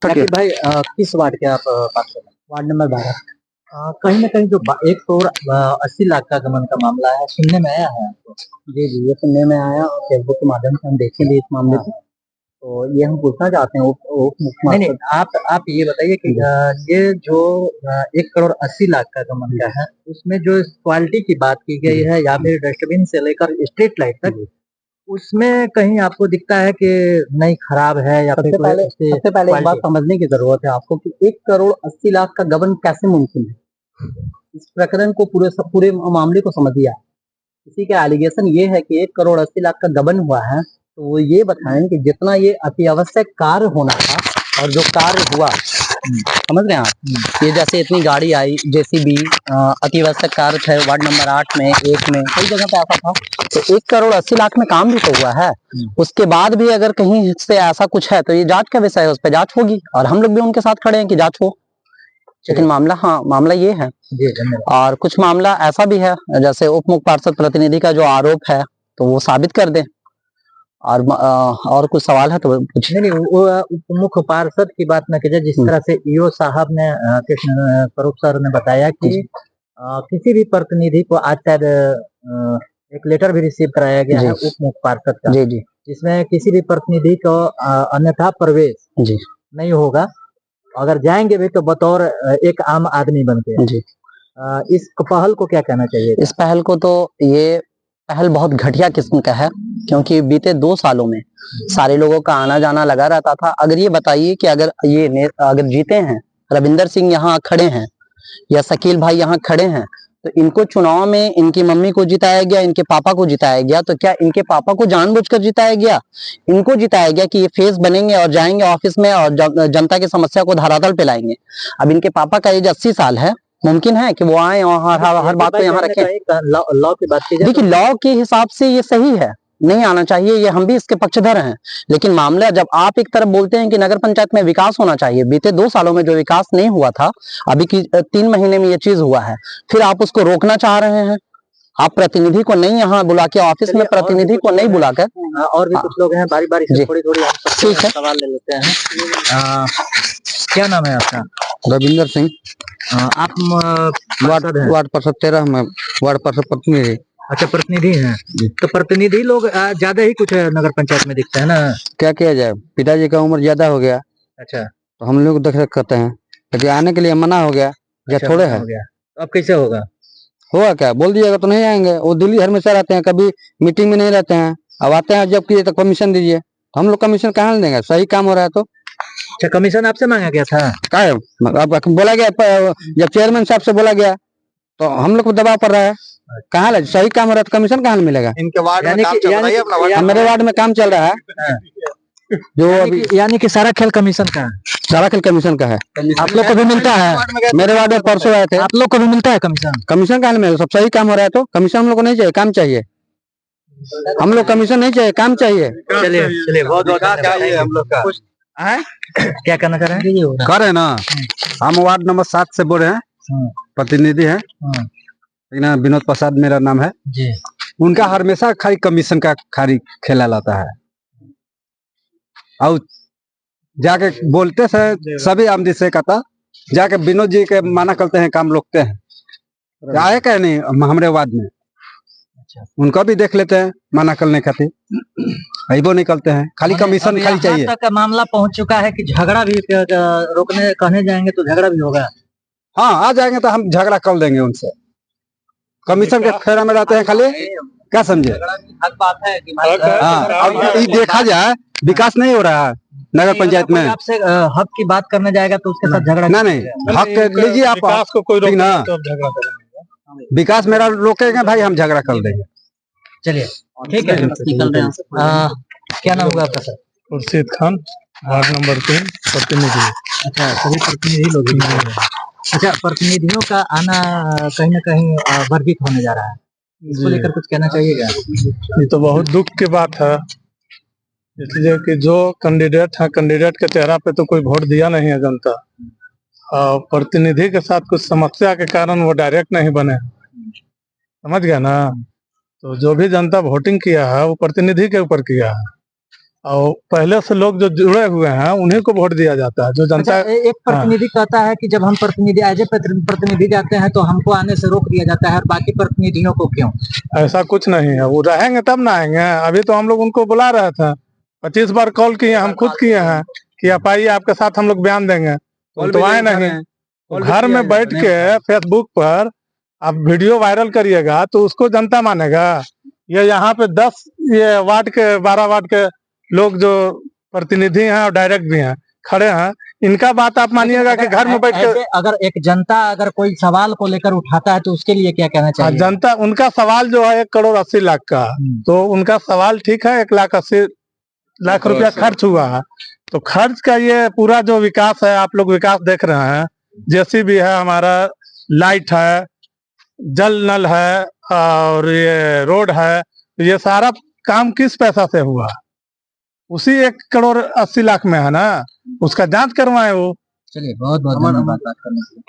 जाकिर भाई किस वार्ड के आप पार्षद हैं? Ward number 12। कहीं ना कहीं जो 1 करोड़ 80 लाख का गबन का मामला है, सुनने में आया है आपको? जी जी, ये सुनने में आया और फेसबुक के माध्यम से हम देखे भी इस मामले को। तो ये हम पूछना चाहते हैं उप नहीं नहीं, मुख्यमंत्री। आप ये बताइए कि ये जो 1 करोड़ 80 लाख का गबन का है, उसमें जो क्वालिटी की बात की गई है या फिर डस्टबिन से लेकर स्ट्रीट लाइट तक, उसमें कहीं आपको दिखता है कि नहीं खराब है या फिर सबसे पहले एक बात समझने की जरूरत है आपको कि 1 करोड़ 80 लाख का गबन कैसे मुमकिन है। इस प्रकरण को पूरे मामले को समझिए आप। किसी का एलिगेशन ये है कि 1 करोड़ 80 लाख का गबन हुआ है, तो वो ये बताएं कि जितना ये अति आवश्यक कार्य होना था और जो कार्य हुआ, समझ रहे हैं आप। ये जैसे इतनी गाड़ी आई, जेसीबी, अति आवश्यक कार्य थे वार्ड नंबर 8 में, 1 में, कई जगह पे ऐसा था। तो 1 करोड़ 80 लाख में काम भी तो हुआ है। उसके बाद भी अगर कहीं से ऐसा कुछ है तो ये जांच का विषय है, उस पर जांच होगी और हम लोग भी उनके साथ खड़े हैं कि जांच हो। लेकिन मामला ये है। और कुछ मामला ऐसा भी है, जैसे उप मुख्य पार्षद प्रतिनिधि का जो आरोप है तो वो साबित कर दें। और कुछ सवाल है तो पूछिए। नहीं, वो उप मुख्य पार्षद की बात न कीजिए। जिस तरह से ईओ साहब ने कृष्ण स्वरूप सर ने बताया कि किसी भी प्रतिनिधि को आज शायद एक लेटर भी रिसीव कराया गया है उप मुख्य पार्षद का, जी जी, जिसमें किसी भी प्रतिनिधि को अन्यथा प्रवेश जी नहीं होगा। अगर जाएंगे भी तो बतौर एक आम आदमी बन के। जी, इस पहल को क्या कहना चाहिए? इस पहल को तो ये पहल बहुत घटिया किस्म का है, क्योंकि बीते 2 सालों में सारे लोगों का आना जाना लगा रहता था। अगर ये बताइए कि अगर जीते हैं, रविंदर सिंह यहाँ खड़े हैं या शकील भाई यहाँ खड़े हैं, तो इनको चुनाव में इनकी मम्मी को जिताया गया, इनके पापा को जिताया गया, तो क्या इनके पापा को जानबूझकर जिताया गया? इनको जिताया गया कि ये फेस बनेंगे और जाएंगे ऑफिस में और जनता की समस्या को धरातल पे लाएंगे। अब इनके पापा का एज 80 साल है, मुमकिन है कि वो आए और हर बात को यहाँ रखें? लॉ की बात कीजिए, देखिए, लॉ के हिसाब से ये सही है, नहीं आना चाहिए, ये हम भी इसके पक्षधर हैं। लेकिन मामला, जब आप एक तरफ बोलते हैं कि नगर पंचायत में विकास होना चाहिए, बीते 2 सालों में जो विकास नहीं हुआ था, अभी की 3 महीने में ये चीज हुआ है, फिर आप उसको रोकना चाह रहे हैं। आप प्रतिनिधि को नहीं यहाँ बुला के, ऑफिस में प्रतिनिधि को नहीं बुलाकर, और भी कुछ लोग हैं, बारी बारी से थोड़ी ठीक है, सवाल ले लेते हैं। क्या नाम है आपका? रविंदर सिंह। आप वार्ड पार्षद 13 में वार्ड पार्षद प्रतिनिधि। अच्छा, प्रतिनिधि हैं। तो प्रतिनिधि लोग ज्यादा ही कुछ नगर पंचायत में दिखते हैं ना। क्या किया जाए, पिताजी का उम्र ज्यादा हो गया। अच्छा, तो हम लोग देख रेख करते हैं, लेकिन आने के लिए मना हो गया। या अच्छा, थोड़े है, तो अब कैसे होगा? होगा क्या, बोल दिएगा तो नहीं आएंगे। वो दिल्ली हमेशा रहते हैं, कभी मीटिंग में नहीं रहते हैं। अब आते हैं जब किए तो कमीशन दीजिए। हम लोग कमीशन कहाँ देंगे? सही काम हो रहा है तो। अच्छा, कमीशन आपसे मांगा गया था? क्या है, अब बोला गया, जब चेयरमैन साहब से बोला गया तो हम लोग को दबाव पड़ रहा है। कहाँ लगे, सही काम हो रहा है तो कमीशन कहाँ मिलेगा? इनके वार्ड में काम चल रहा है, अपना वार्ड मेरे वार्ड में काम चल रहा है, जो अभी यानी कि सारा खेल कमीशन का है। सारा खेल कमीशन का है। आप लोग को भी मिलता है? मेरे वार्ड में परसों आए थे। आप लोग को भी मिलता है कमीशन? कमीशन कहाँ मिलेगा? सब सही काम हो रहा है तो कमीशन हम लोग को नहीं चाहिए, काम चाहिए। हम लोग कमीशन नहीं चाहिए, काम चाहिए। चलिए चलिए, बहुत बहुत चाहिए हम लोग का। क्या करना चाह रहे हैं? कर रहे ना, हम वार्ड नंबर 7 से बोल रहे हैं, प्रतिनिधि है। विनोद प्रसाद मेरा नाम है जी। उनका हमेशा खाली कमीशन का खाली खेला लाता है, और जाके बोलते से सभी आमदी से कहता, जाके विनोद जी के माना करते हैं, काम रोकते हैं। आए क्या नहीं हमारे वार्ड में, उनका भी देख लेते हैं माना करने खातिर, अबो नहीं करते हैं, खाली कमीशन खाली चाहिए। तक का मामला पहुंच चुका है कि झगड़ा भी रोकने कहने जाएंगे तो झगड़ा भी होगा। हाँ, आ जाएंगे तो हम झगड़ा कर देंगे उनसे। कमीशन के फेरा में रहते हैं खाली, क्या समझे? हक बात है कि हाँ, अब ये देखा जाए विकास नहीं हो रहा है नगर पंचायत में। आपसे हक की बात करने जाएगा तो उसके साथ झगड़ा नहीं, हक लीजिए आप, विकास को कोई रोक ना, विकास मेरा रोकेगा भाई, हम झगड़ा कर देंगे। चलिए ठीक है, निकल रहे हैं। क्या नाम होगा आपका sir? Khurshid Khan, ward number 3 प्रतिनिधि। अच्छा, सभी प्रतिनिधि लोग ही हैं। अच्छा, प्रतिनिधियों का आना कहीं ना कहीं वर्जित होने जा रहा है, इसको लेकर कुछ कहना चाहिएगा? ये तो बहुत दुख की बात है, इसलिए कि जो कैंडिडेट है, कैंडिडेट के चेहरा पे तो कोई वोट दिया नहीं है जनता, और प्रतिनिधि के साथ कुछ समस्या के कारण वो डायरेक्ट नहीं बने, समझ गया ना। तो जो भी जनता वोटिंग किया है वो प्रतिनिधि के ऊपर किया है, और पहले से लोग जो जुड़े हुए हैं उन्हीं को वोट दिया जाता है। जो जनता अच्छा, एक प्रतिनिधि कहता है कि जब हम प्रतिनिधि एज ए प्रतिनिधि जाते हैं तो हमको आने से रोक दिया जाता है, और बाकी प्रतिनिधियों को क्यों? ऐसा कुछ नहीं है, वो रहेंगे तब ना आएंगे। अभी तो हम लोग उनको बुला रहे थे, 25 बार कॉल किए, हम खुद किए हैं कि आप आइए, आपके साथ हम लोग बयान देंगे, तो आए नहीं। घर में बैठ के फेसबुक पर आप वीडियो वायरल करिएगा तो उसको जनता मानेगा? ये यहाँ पे 10 ये वार्ड के 12 वार्ड के लोग जो प्रतिनिधि हैं और डायरेक्ट भी हैं खड़े हैं, इनका बात आप मानिएगा कि घर में बैठ के? अगर एक जनता अगर कोई सवाल को लेकर उठाता है तो उसके लिए क्या कहना चाहिए? जनता, उनका सवाल जो है 1,80,00,000 का, तो उनका सवाल ठीक है, 1,80,00,000 रुपया खर्च हुआ है, तो खर्च का ये पूरा जो विकास है, आप लोग विकास देख रहे हैं, जेसीबी है हमारा, लाइट है, जल नल है, और ये रोड है, तो ये सारा काम किस पैसा से हुआ? उसी 1,80,00,000 में है ना, उसका जांच करवाएं वो। चलिए, बहुत बहुत धन्यवाद बात करने के लिए।